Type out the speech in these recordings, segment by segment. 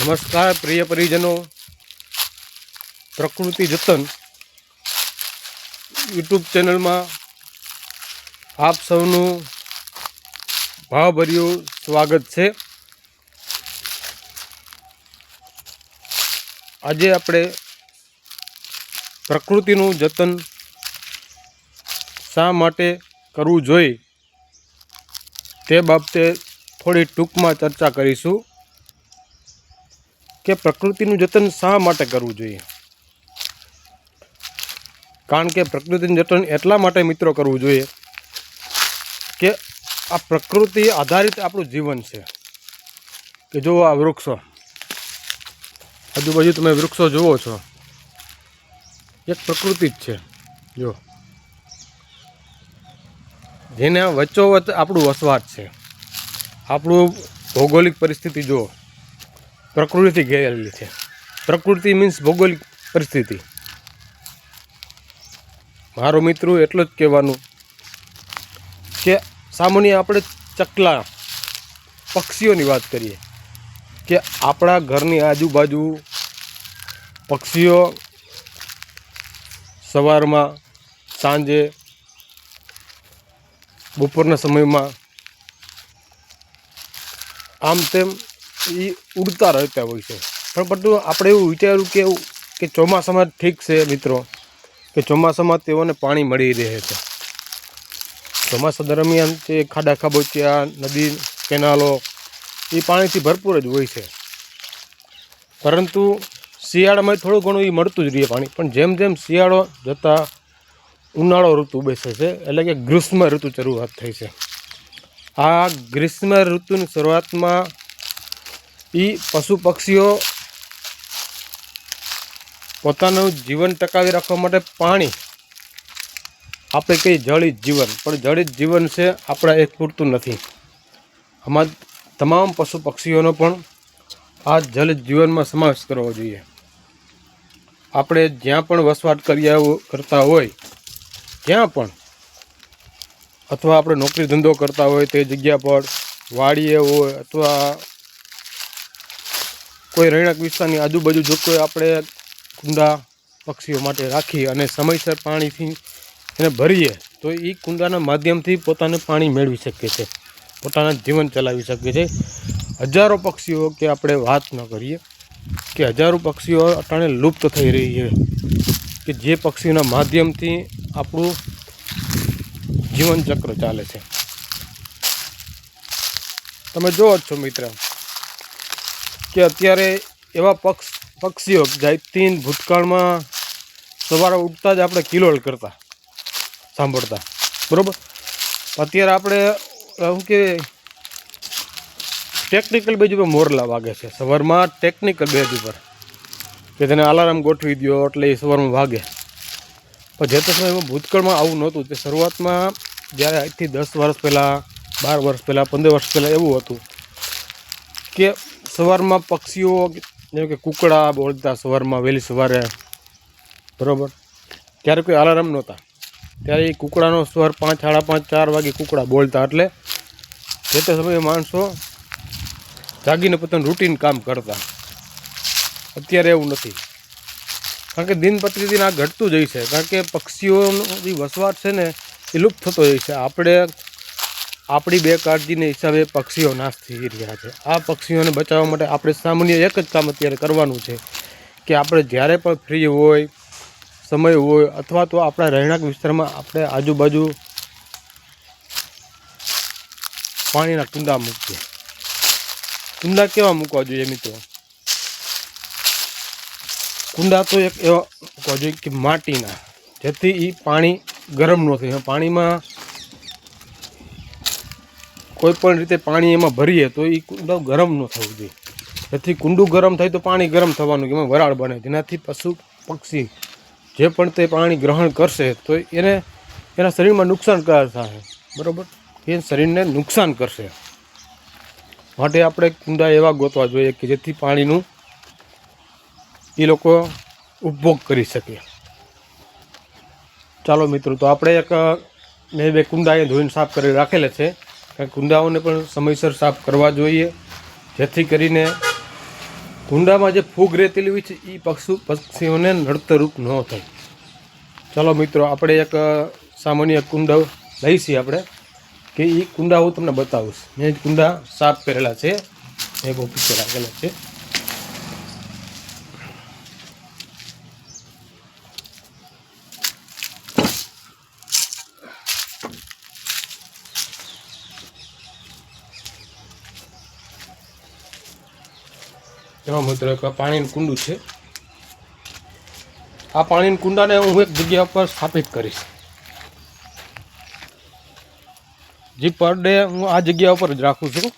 નમસ્કાર પ્રિય પરિજનો, પ્રકૃતિ જતન યુટ્યુબ ચેનલમાં આપ સૌનું ભાવભર્યું સ્વાગત છે। આજે આપણે પ્રકૃતિનું જતન શા માટે કરવું જોઈએ તે બાબતે થોડી ટૂંકમાં ચર્ચા કરીશું કે પ્રકૃતિનું જતન શા માટે કરવું જોઈએ। કારણ કે પ્રકૃતિનું જતન એટલા માટે મિત્રો કરવું જોઈએ કે આ પ્રકૃતિ આધારિત આપણું જીવન છે। કે જો આ વૃક્ષો, આજુબાજુ તમે વૃક્ષો જુઓ છો, એક પ્રકૃતિ જ છે। જો જેને વચ્ચોવચ્ચ આપણું વસવાટ છે, આપણું ભૌગોલિક પરિસ્થિતિ જુઓ, પ્રકૃતિ ઘેરેલી છે। પ્રકૃતિ મીન્સ ભૌગોલિક પરિસ્થિતિ। મારો મિત્રો એટલું જ કહેવાનું કે સામાન્ય આપણે ચકલા પક્ષીઓની વાત કરીએ કે આપણા ઘરની આજુબાજુ પક્ષીઓ સવારમાં, સાંજે, બપોરના સમયમાં આમ તેમ એ ઉડતા રહેતા હોય છે। પણ બધું આપણે એવું વિચાર્યું કે ચોમાસામાં ઠીક છે મિત્રો, કે ચોમાસામાં તેઓને પાણી મળી રહે છે। ચોમાસા દરમિયાન તે ખાડા ખાબોચિયા, નદી, કેનાલો એ પાણીથી ભરપૂર જ હોય છે। પરંતુ શિયાળામાં થોડું ઘણું એ મળતું જ રહે પાણી। પણ જેમ જેમ શિયાળો જતાં ઉનાળો ઋતુ બેસે છે, એટલે કે ગ્રીષ્મ ઋતુ શરૂઆત થઈ છે। આ ગ્રીષ્મ ઋતુની શરૂઆતમાં એ પશુ પક્ષીઓ પોતાનું જીવન ટકાવી રાખવા માટે પાણી, આપણે કહીએ જળિત જીવન, પણ જળિત જીવન છે આપણા એક પૂરતું નથી। આમાં તમામ પશુ પક્ષીઓનો પણ આ જળિત જીવનમાં સમાવેશ કરવો જોઈએ। આપણે જ્યાં પણ વસવાટ કરતા હોય, જ્યાં પણ, અથવા આપણે નોકરી ધંધો કરતા હોય તે જગ્યા પર, વાડીએ હોય અથવા કોઈ રહેણાંક વિસ્તારની આજુબાજુ જો કોઈ આપણે કુંડા પક્ષીઓ માટે રાખી અને સમયસર પાણીથી એને ભરીએ તો એ કુંડાના માધ્યમથી પોતાને પાણી મેળવી શકે છે, પોતાના જીવન ચલાવી શકે છે। હજારો પક્ષીઓ, કે આપણે વાત ન કરીએ કે હજારો પક્ષીઓ અટાણે લુપ્ત થઈ રહી છે, કે જે પક્ષીઓના માધ્યમથી આપણું જીવનચક્ર ચાલે છે। તમે જોવો જ છો મિત્ર કે અત્યારે એવા પક્ષીઓ જાયતીન ભૂતકાળમાં સવારે ઉઠતા જ આપણે કિલોલ કરતા સાંભળતા, બરાબર। અત્યારે આપણે શું કે ટેકનિકલ બેઝ ઉપર મોરલા વાગે છે સવારમાં, ટેકનિકલ બેઝ ઉપર કે તેને અલાર્મ ગોઠવી દો એટલે એ સવારમાં વાગે। પણ જે તે સમયમાં ભૂતકાળમાં આવું નહોતું। તે શરૂઆતમાં જ્યારે આજથી 10 વર્ષ પહેલાં, 12 વર્ષ પહેલાં, 15 વર્ષ પહેલાં એવું હતું કે સવારમાં પક્ષીઓ જેમ કે કૂકડા બોલતા સવારમાં વહેલી સવારે, બરાબર। ત્યારે કોઈ અલાર્મ નહોતા, ત્યારે એ કૂકડાનો સ્વર 5, સાડા 5, 4 વાગે કૂકડા બોલતા, એટલે જે તે સમયે માણસો જાગીને પોતાનું રૂટીન કામ કરતા। અત્યારે એવું નથી, કારણ કે દિન પ્રતિદિન આ ઘટતું જાય છે, કારણ કે પક્ષીઓનો જે વસવાટ છે ને એ લુપ્ત થતો જાય છે। આપણે આપણી બેકાળજીને હિસાબે પક્ષીઓ નાશ થઈ રહ્યા છે। આ પક્ષીઓને બચાવવા માટે આપણે સામાન્ય એક જ કામ અત્યારે કરવાનું છે કે આપણે જ્યારે પણ ફ્રી હોય, સમય હોય, અથવા તો આપણા રહેણાંક વિસ્તારમાં આપણે આજુબાજુ પાણીના કુંડા મૂકીએ। કુંડા કેવા મૂકવા જોઈએ મિત્રો? કુંડા તો એક એવા મૂકવા જોઈએ કે માટીના, જેથી એ પાણી ગરમ ન થાય। પાણીમાં કોઈ પણ રીતે પાણી એમાં ભરીએ તો એ કુંડું ગરમ ન થવું જોઈએ, જેથી કુંડું ગરમ થાય તો પાણી ગરમ થવાનું, એમાં વરાળ બને, જેનાથી પશુ પક્ષી જે પણ તે પાણી ગ્રહણ કરશે તો એના શરીરમાં નુકસાનકાર થાય, બરાબર। એ શરીરને નુકસાન કરશે, માટે આપણે કુંડા એવા ગોતવા જોઈએ કે જેથી પાણીનું એ લોકો ઉપભોગ કરી શકે। ચાલો મિત્રો, તો આપણે મેં 2 કુંડા એ ધોઈને સાફ કરી રાખેલા છે। કુંડાઓને પણ સમયસર સાફ કરવા જોઈએ, જેથી કરીને કુંડામાં જે ફૂગ રહેતી હોય છે એ પક્ષીઓને નડતરરૂપ ન થાય. ચાલો મિત્રો, આપણે એક સામાન્ય કુંડા લઈશી આપણે, કે એ કુંડા હું તમને બતાવીશ. મેં કુંડા સાફ કરેલા છે, એક ઓફિસે રાખેલા છે. એમાં મિત્રો એક પાણીનું કુંડું છે. આ પાણીના કુંડાને હું એક જગ્યા પર સ્થાપિત કરીશ. જે પર ડે હું આ જગ્યા ઉપર જ રાખું છું.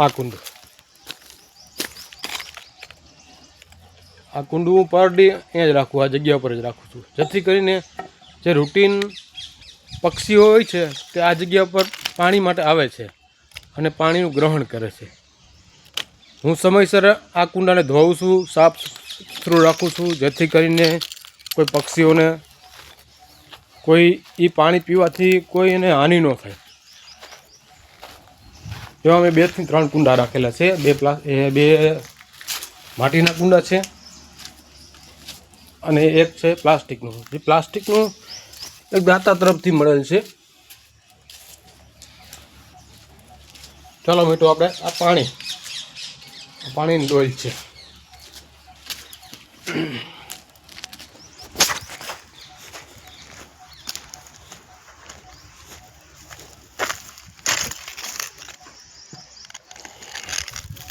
આ કુંડું હું પર ડે અહીંયા જ રાખું, આ જગ્યા ઉપર જ રાખું છું, જેથી કરીને જે રૂટીન પક્ષીઓ હોય છે તે આ જગ્યા પર પાણી માટે આવે છે અને પાણીનું ગ્રહણ કરે છે. હું સમયસર આ કુંડાને ધોઉં છું, સાફ સુથરું રાખું છું, જેથી કરીને કોઈ પક્ષીઓને એ પાણી પીવાથી કોઈ એને હાનિ ન થાય. એમાં મેં 2 થી 3 કુંડા રાખેલા છે. બે માટીના કુંડા છે અને એક છે પ્લાસ્ટિકનું. જે પ્લાસ્ટિકનું એક દાતા તરફથી મળેલ છે. ચાલો મિત્રો, આપણે આ પાણીની ડોલ છે.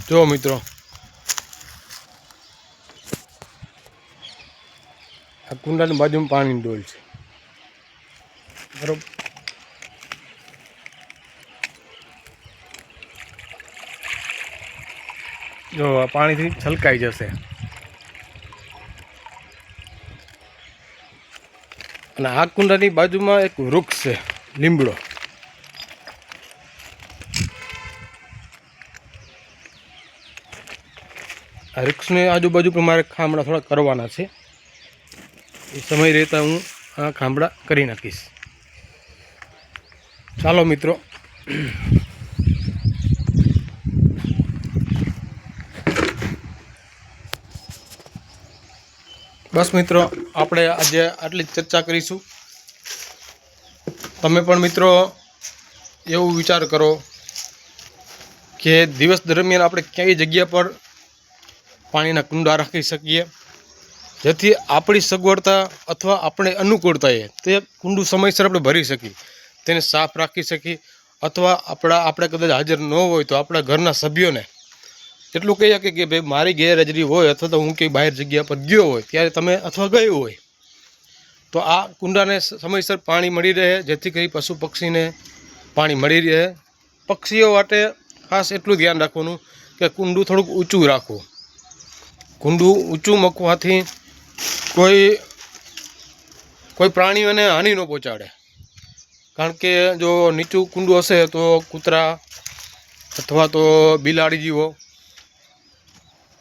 જો મિત્રો, આ કુંડાની બાજુમાં પાણીની ડોલ છે, બરોબર. જો આ પાણીથી છલકાઈ જશે. અને આ કુંડાની બાજુમાં એક વૃક્ષ છે, લીમડો. આ વૃક્ષની આજુબાજુ પણ મારે ખાંભળા થોડા કરવાના છે. એ સમય રહેતા હું આ ખાંભળા કરી નાખીશ. ચાલો મિત્રો, બસ મિત્રો, આપણે આજે આટલી જ ચર્ચા કરીશું. તમે પણ મિત્રો એવું વિચાર કરો કે દિવસ દરમિયાન આપણે કઈ જગ્યા પર પાણીના કુંડા રાખી શકીએ, જેથી આપણી સગવડતા અથવા આપણે અનુકૂળતાએ તે કુંડું સમયસર આપણે ભરી શકીએ, તેને સાફ રાખી શકીએ. અથવા આપણે કદાચ હાજર ન હોય તો આપણા ઘરના સભ્યોને એટલું કહી શકીએ કે ભાઈ મારી ગેરહાજરી હોય અથવા તો હું કંઈ બહાર જગ્યા પર ગયો હોય ત્યારે તમે અથવા ગયો હોય તો આ કુંડાને સમયસર પાણી મળી રહે, જેથી કરી પશુ પક્ષીને પાણી મળી રહે. પક્ષીઓ માટે ખાસ એટલું ધ્યાન રાખવાનું કે કુંડું થોડુંક ઊંચું રાખવું. કુંડું ઊંચું મૂકવાથી કોઈ પ્રાણીઓને હાનિ ન પહોંચાડે. કારણ કે જો નીચું કુંડું હશે તો કૂતરા અથવા તો બિલાડી જીવો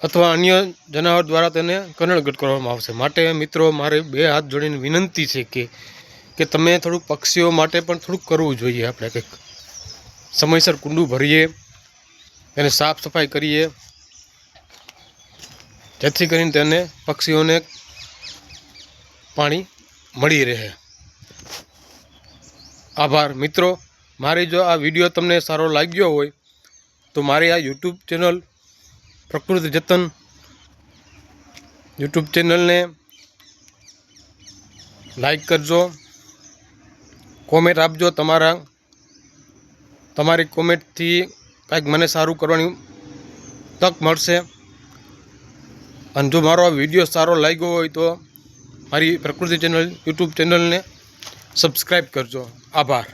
અથવા અન્ય જનાવર દ્વારા તેને કનડગત કરવામાં આવશે. માટે મિત્રો, મારે 2 હાથ જોડીને વિનંતી છે કે તમે થોડુંક પક્ષીઓ માટે પણ થોડુંક કરવું જોઈએ. આપણે કંઈક સમયસર કુંડું ભરીએ, એને સાફ સફાઈ કરીએ, જેથી કરીને તેને પક્ષીઓને પાણી મળી રહે. આભાર મિત્રો. મારી જો આ વિડીયો તમને સારો લાગ્યો હોય તો મારી આ યુટ્યુબ ચેનલ પ્રકૃતિ જતન યુટ્યુબ ચેનલને લાઈક કરજો, કોમેન્ટ આપજો. તમારી કોમેન્ટથી કાંઈક મને સારું કરવાની તક મળશે. અને જો મારો આ વિડીયો સારો લાગ્યો હોય તો મારી પ્રકૃતિ ચેનલ યુટ્યુબ ચેનલને સબસ્ક્રાઈબ કરજો. આભાર.